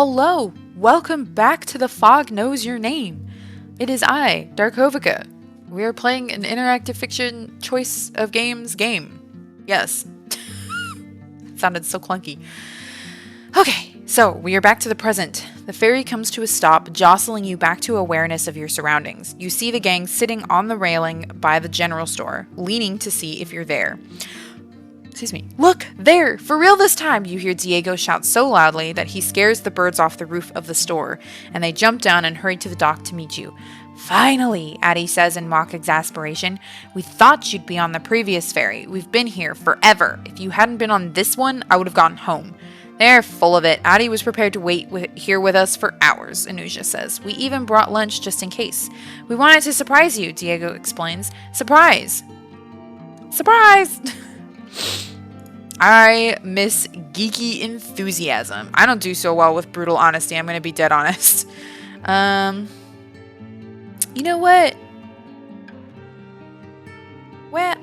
Hello! Welcome back to The Fog Knows Your Name. It is I, Darkovika. We are playing an interactive fiction choice of games game. Yes. It sounded so clunky. Okay, so we are back to the present. The ferry comes to a stop, jostling you back to awareness of your surroundings. You see the gang sitting on the railing by the general store, leaning to see if you're there. Excuse me. Look, there! For real this time! You hear Diego shout so loudly that he scares the birds off the roof of the store, and they jump down and hurry to the dock to meet you. Finally, Addie says in mock exasperation. We thought you'd be on the previous ferry. We've been here forever. If you hadn't been on this one, I would have gone home. They're full of it. Addie was prepared to wait here with us for hours, Anuja says. We even brought lunch just in case. We wanted to surprise you, Diego explains. Surprise! Surprise! I miss geeky enthusiasm. I don't do so well with brutal honesty. I'm going to be dead honest. You know what? Well,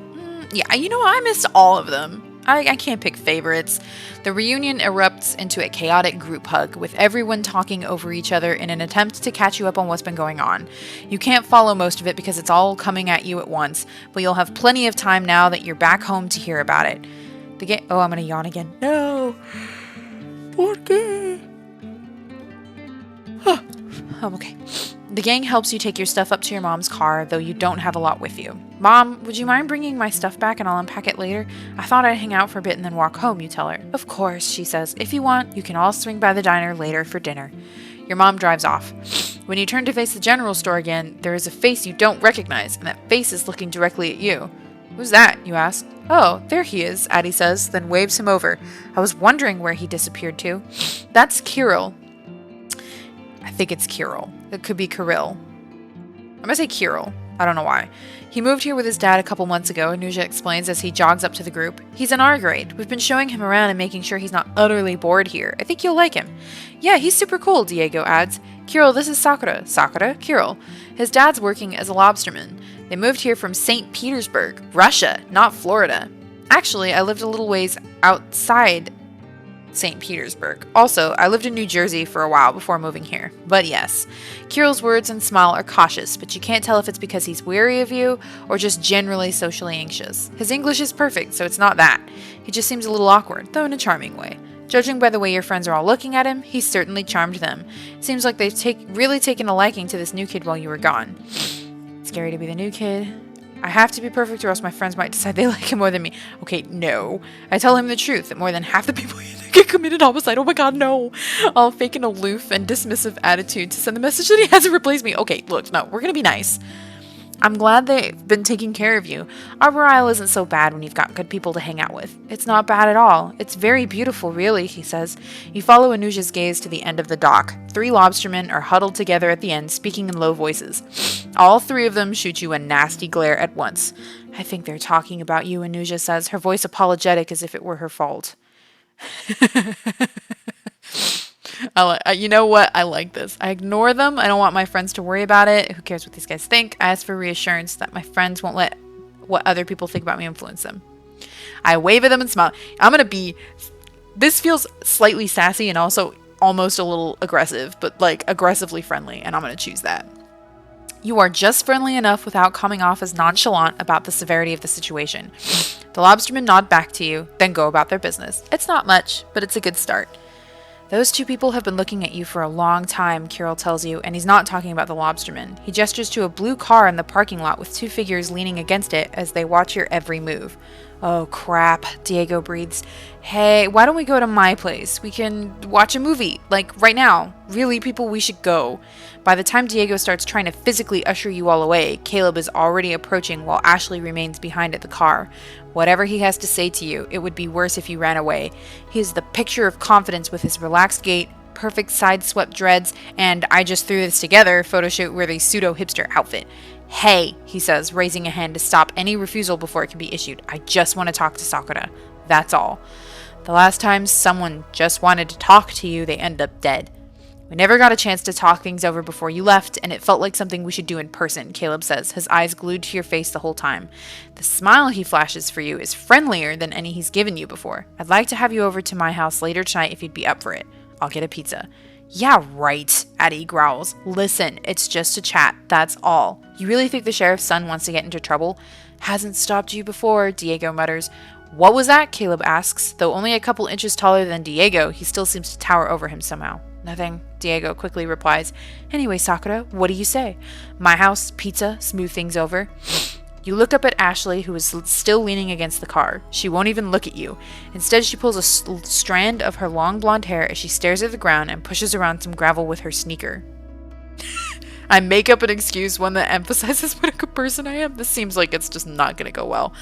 yeah, you know what? I missed all of them. I can't pick favorites. The reunion erupts into a chaotic group hug, with everyone talking over each other in an attempt to catch you up on what's been going on. You can't follow most of it because it's all coming at you at once, but you'll have plenty of time now that you're back home to hear about it. Oh, I'm gonna yawn again. No! ¿Por qué? I'm okay. The gang helps you take your stuff up to your mom's car, though you don't have a lot with you. Mom, would you mind bringing my stuff back and I'll unpack it later? I thought I'd hang out for a bit and then walk home, you tell her. Of course, she says. If you want, you can all swing by the diner later for dinner. Your mom drives off. When you turn to face the general store again, there is a face you don't recognize, and that face is looking directly at you. Who's that? You ask. Oh, there he is, Addie says, then waves him over. I was wondering where he disappeared to. That's Kirill. I think it's Kirill. It could be Kirill. I'm gonna say Kirill. I don't know why. He moved here with his dad a couple months ago, Anuja explains as he jogs up to the group. He's in our grade. We've been showing him around and making sure he's not utterly bored here. I think you'll like him. Yeah, he's super cool, Diego adds. Kirill, this is Sakura. Sakura? Kirill. His dad's working as a lobsterman. They moved here from St. Petersburg, Russia, not Florida. Actually, I lived a little ways outside St. Petersburg. Also, I lived in New Jersey for a while before moving here. But yes, Kirill's words and smile are cautious, but you can't tell if it's because he's wary of you or just generally socially anxious. His English is perfect, so it's not that. He just seems a little awkward, though in a charming way. Judging by the way your friends are all looking at him, he's certainly charmed them. Seems like they've really taken a liking to this new kid while you were gone. Scary to be the new kid. I have to be perfect or else my friends might decide they like him more than me. Okay, no. I tell him the truth that more than half the people get committed homicide. Oh my god, no. I'll fake an aloof and dismissive attitude to send the message that he hasn't replaced me. Okay, look, no, we're gonna be nice. I'm glad they've been taking care of you. Arbor Isle isn't so bad when you've got good people to hang out with. It's not bad at all. It's very beautiful, really, he says. You follow Anuja's gaze to the end of the dock. 3 lobstermen are huddled together at the end, speaking in low voices. All 3 of them shoot you a nasty glare at once. I think they're talking about you, Anuja says, her voice apologetic as if it were her fault. You know what? I like this. I ignore them. I don't want my friends to worry about it. Who cares what these guys think? I ask for reassurance that my friends won't let what other people think about me influence them. I wave at them and smile. This feels slightly sassy and also almost a little aggressive, but like aggressively friendly, and I'm going to choose that. You are just friendly enough without coming off as nonchalant about the severity of the situation. The lobstermen nod back to you, then go about their business. It's not much, but it's a good start. Those 2 people have been looking at you for a long time, Kirill tells you, and he's not talking about the lobsterman. He gestures to a blue car in the parking lot with 2 figures leaning against it as they watch your every move. Oh crap, Diego breathes. Hey, why don't we go to my place? We can watch a movie, like right now. Really, people, we should go. By the time Diego starts trying to physically usher you all away, Caleb is already approaching while Ashley remains behind at the car. Whatever he has to say to you, it would be worse if you ran away. He is the picture of confidence with his relaxed gait, perfect side-swept dreads, and I just threw this together photo-shoot-worthy pseudo-hipster outfit. Hey, he says, raising a hand to stop any refusal before it can be issued. I just want to talk to Sakura. That's all. The last time someone just wanted to talk to you, they end up dead. We never got a chance to talk things over before you left, and it felt like something we should do in person, Caleb says, his eyes glued to your face the whole time. The smile he flashes for you is friendlier than any he's given you before. I'd like to have you over to my house later tonight if you'd be up for it. I'll get a pizza. Yeah, right, Addie growls. Listen, it's just a chat, that's all. You really think the sheriff's son wants to get into trouble? Hasn't stopped you before, Diego mutters. What was that? Caleb asks. Though only a couple inches taller than Diego, he still seems to tower over him somehow. Nothing, Diego quickly replies. Anyway, Sakura, what do you say? My house, pizza, smooth things over. You look up at Ashley, who is still leaning against the car. She won't even look at you. Instead, she pulls a strand of her long blonde hair as she stares at the ground and pushes around some gravel with her sneaker. I make up an excuse, one that emphasizes what a good person I am. This seems like it's just not going to go well.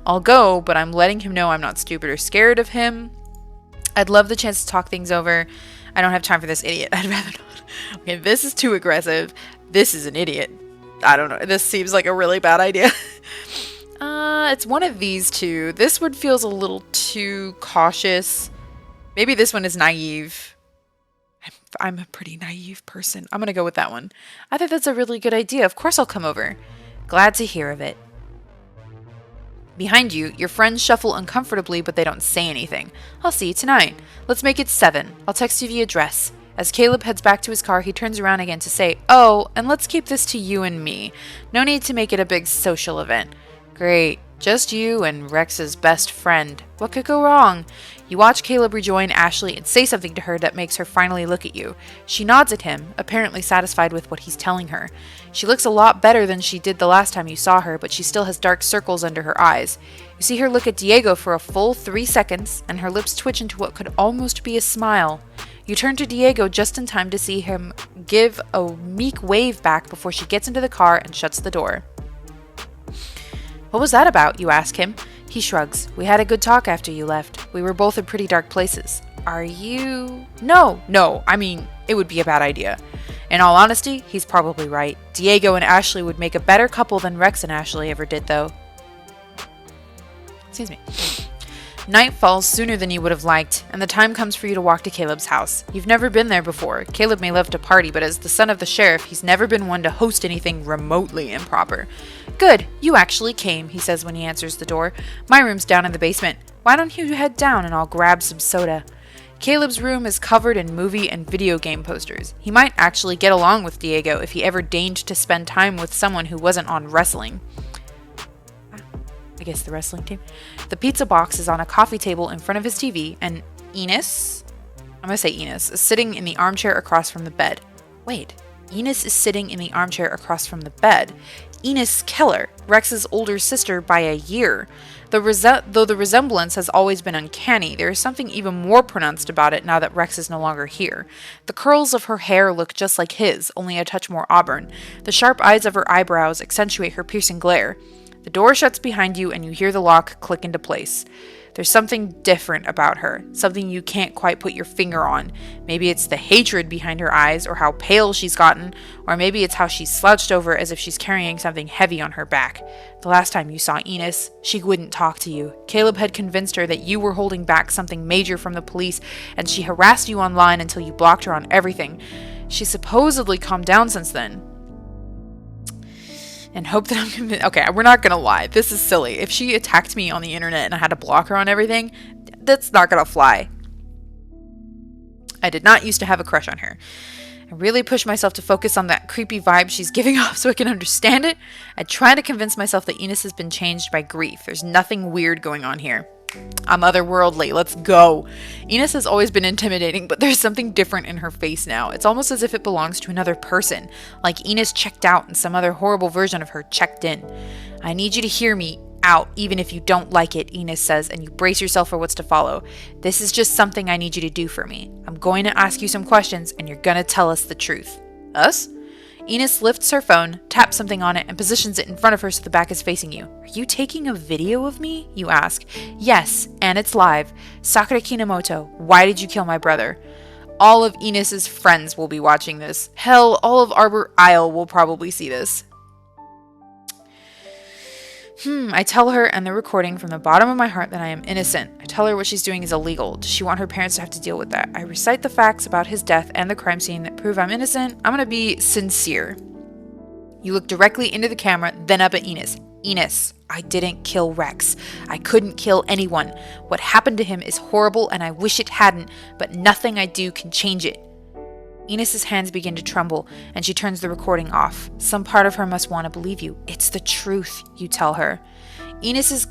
I'll go, but I'm letting him know I'm not stupid or scared of him. I'd love the chance to talk things over. I don't have time for this idiot. I'd rather not. Okay, this is too aggressive. This is an idiot. I don't know. This seems like a really bad idea. It's one of these two. This one feels a little too cautious. Maybe this one is naive. I'm a pretty naive person. I'm going to go with that one. I think that's a really good idea. Of course I'll come over. Glad to hear of it. Behind you, your friends shuffle uncomfortably, but they don't say anything. I'll see you tonight. Let's make it 7. I'll text you the address. As Caleb heads back to his car, he turns around again to say, oh, and let's keep this to you and me. No need to make it a big social event. Great. Just you and Rex's best friend. What could go wrong? You watch Caleb rejoin Ashley and say something to her that makes her finally look at you. She nods at him, apparently satisfied with what he's telling her. She looks a lot better than she did the last time you saw her, but she still has dark circles under her eyes. You see her look at Diego for a full 3 seconds, and her lips twitch into what could almost be a smile. You turn to Diego just in time to see him give a meek wave back before she gets into the car and shuts the door. What was that about? You ask him. He shrugs. We had a good talk after you left. We were both in pretty dark places. Are you? No, I mean, it would be a bad idea. In all honesty, he's probably right. Diego and Ashley would make a better couple than Rex and Ashley ever did, though. Excuse me. Night falls sooner than you would have liked, and the time comes for you to walk to Caleb's house. You've never been there before. Caleb may love to party, but as the son of the sheriff, he's never been one to host anything remotely improper. Good, you actually came, he says when he answers the door. My room's down in the basement. Why don't you head down and I'll grab some soda? Caleb's room is covered in movie and video game posters. He might actually get along with Diego if he ever deigned to spend time with someone who wasn't on wrestling. I guess the wrestling team. The pizza box is on a coffee table in front of his TV, and Enos, is sitting in the armchair across from the bed. Wait, Enos is sitting in the armchair across from the bed. Enos Keller, Rex's older sister by a year. Though the resemblance has always been uncanny, there is something even more pronounced about it now that Rex is no longer here. The curls of her hair look just like his, only a touch more auburn. The sharp eyes of her eyebrows accentuate her piercing glare. The door shuts behind you and you hear the lock click into place. There's something different about her, something you can't quite put your finger on. Maybe it's the hatred behind her eyes, or how pale she's gotten, or maybe it's how she's slouched over as if she's carrying something heavy on her back. The last time you saw Enos, she wouldn't talk to you. Caleb had convinced her that you were holding back something major from the police, and she harassed you online until you blocked her on everything. She supposedly calmed down since then. And hope that I'm convinced. Okay, we're not gonna lie. This is silly. If she attacked me on the internet and I had to block her on everything, that's not gonna fly. I did not used to have a crush on her. I really pushed myself to focus on that creepy vibe she's giving off so I can understand it. I try to convince myself that Enos has been changed by grief. There's nothing weird going on here. I'm otherworldly. Let's go. Enos has always been intimidating, but there's something different in her face now. It's almost as if it belongs to another person, like Enos checked out and some other horrible version of her checked in. I need you to hear me out, even if you don't like it, Enos says, and you brace yourself for what's to follow. This is just something I need you to do for me. I'm going to ask you some questions, and you're gonna tell us the truth. Us? Enos lifts her phone, taps something on it, and positions it in front of her so the back is facing you. Are you taking a video of me? You ask. Yes, and it's live. Sakura Kinomoto, why did you kill my brother? All of Enos's friends will be watching this. Hell, all of Arbor Isle will probably see this. I tell her and the recording from the bottom of my heart that I am innocent. I tell her what she's doing is illegal. Does she want her parents to have to deal with that? I recite the facts about his death and the crime scene that prove I'm innocent. I'm gonna be sincere. You look directly into the camera, then up at Enos. Enos, I didn't kill Rex. I couldn't kill anyone. What happened to him is horrible and I wish it hadn't, but nothing I do can change it. Enos's hands begin to tremble, and she turns the recording off. Some part of her must want to believe you. It's the truth, you tell her. Enos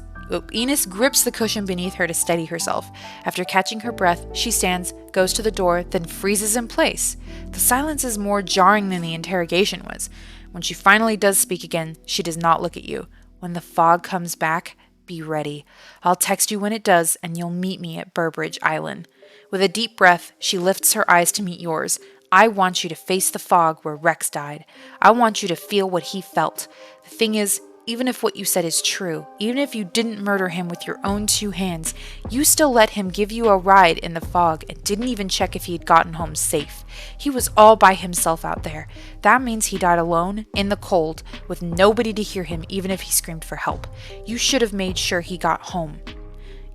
grips the cushion beneath her to steady herself. After catching her breath, she stands, goes to the door, then freezes in place. The silence is more jarring than the interrogation was. When she finally does speak again, she does not look at you. When the fog comes back, be ready. I'll text you when it does, and you'll meet me at Burbridge Island. With a deep breath, she lifts her eyes to meet yours. I want you to face the fog where Rex died. I want you to feel what he felt. The thing is, even if what you said is true, even if you didn't murder him with your own 2 hands, you still let him give you a ride in the fog and didn't even check if he had gotten home safe. He was all by himself out there. That means he died alone, in the cold, with nobody to hear him even if he screamed for help. You should have made sure he got home.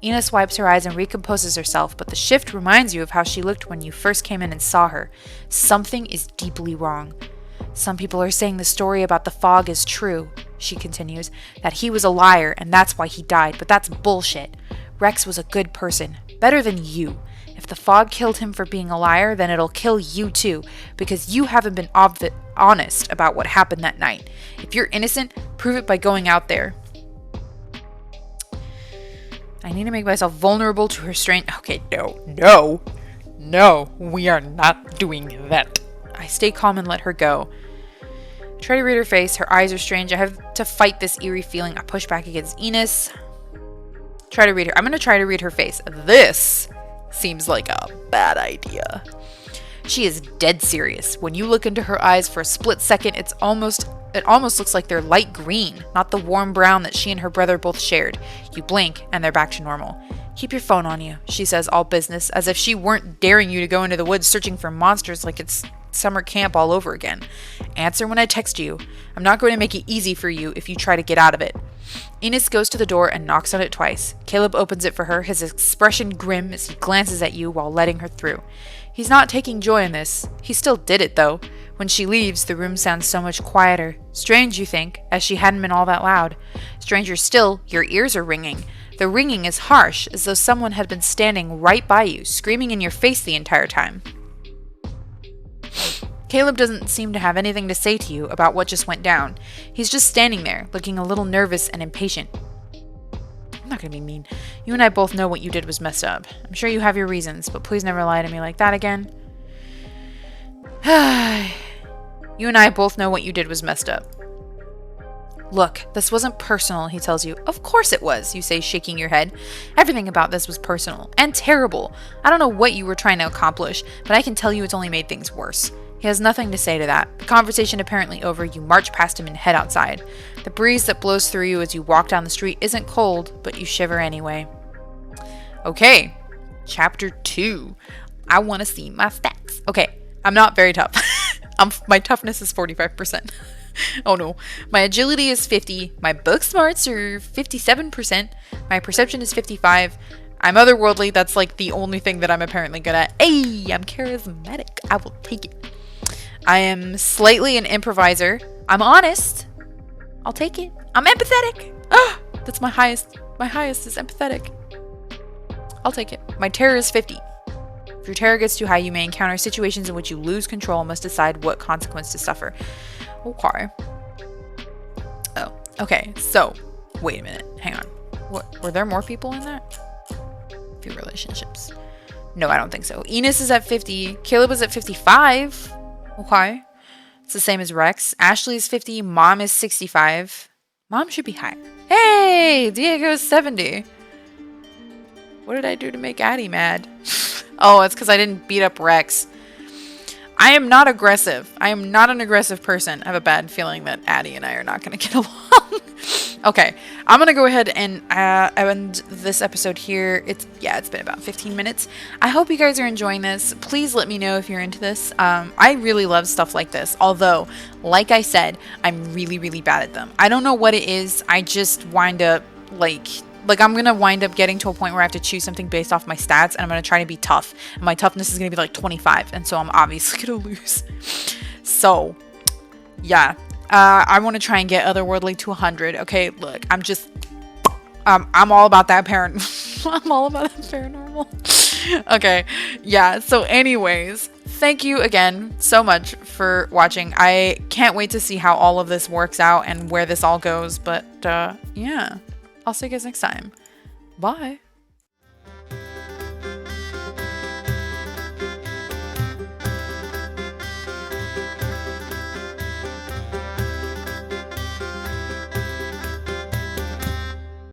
Enos wipes her eyes and recomposes herself, but the shift reminds you of how she looked when you first came in and saw her. Something is deeply wrong. Some people are saying the story about the fog is true, she continues, that he was a liar and that's why he died, but that's bullshit. Rex was a good person, better than you. If the fog killed him for being a liar, then it'll kill you too, because you haven't been honest about what happened that night. If you're innocent, prove it by going out there. I need to make myself vulnerable to her strange... Okay, no, we are not doing that. I stay calm and let her go. I try to read her face. Her eyes are strange. I have to fight this eerie feeling. I push back against Enos. Try to read her. I'm going to try to read her face. This seems like a bad idea. She is dead serious. When you look into her eyes for a split second, it almost looks like they're light green, not the warm brown that she and her brother both shared. You blink, and they're back to normal. Keep your phone on you, she says, all business, as if she weren't daring you to go into the woods searching for monsters like it's summer camp all over again. Answer when I text you. I'm not going to make it easy for you if you try to get out of it. Enos goes to the door and knocks on it twice. Caleb opens it for her, his expression grim as he glances at you while letting her through. He's not taking joy in this. He still did it, though. When she leaves, the room sounds so much quieter. Strange, you think, as she hadn't been all that loud. Stranger still, your ears are ringing. The ringing is harsh, as though someone had been standing right by you, screaming in your face the entire time. Caleb doesn't seem to have anything to say to you about what just went down. He's just standing there, looking a little nervous and impatient. I'm not gonna be mean. You and I both know what you did was messed up. I'm sure you have your reasons, but please never lie to me like that again. You and I both know what you did was messed up. Look, this wasn't personal, he tells you. Of course it was, you say, shaking your head. Everything about this was personal and terrible. I don't know what you were trying to accomplish, but I can tell you it's only made things worse. He has nothing to say to that. The conversation apparently over, you march past him and head outside. The breeze that blows through you as you walk down the street isn't cold, but you shiver anyway. Okay, chapter 2. I want to see my stats. Okay, I'm not very tough. My toughness is 45%. Oh no. My agility is 50. My book smarts are 57%. My perception is 55. I'm otherworldly. That's like the only thing that I'm apparently good at. Hey, I'm charismatic. I will take it. I am slightly an improviser. I'm honest. I'll take it. I'm empathetic. Ah, that's my highest. My highest is empathetic. I'll take it. My terror is 50. If your terror gets too high, you may encounter situations in which you lose control and must decide what consequence to suffer. Okay. Oh, okay. So, wait a minute. Hang on. What, were there more people in that? A few relationships. No, I don't think so. Enos is at 50. Caleb is at 55. Okay. It's the same as Rex. Ashley is 50. Mom is 65. Mom should be higher. Hey! Diego is 70. What did I do to make Addie mad? Oh, it's because I didn't beat up Rex. I am not aggressive. I am not an aggressive person. I have a bad feeling that Addie and I are not going to get along. Okay, I'm going to go ahead and end this episode here. It's been about 15 minutes. I hope you guys are enjoying this. Please let me know if you're into this. I really love stuff like this. Although, like I said, I'm really, really bad at them. I don't know what it is. I just wind up like I'm going to wind up getting to a point where I have to choose something based off my stats, and I'm going to try to be tough. And my toughness is going to be like 25, and so I'm obviously going to lose. So, yeah. I want to try and get otherworldly to 100. Okay, look, I'm all about that I'm all about that paranormal. Okay, yeah, so anyways, thank you again so much for watching. I can't wait to see how all of this works out and where this all goes. But yeah, I'll see you guys next time. Bye.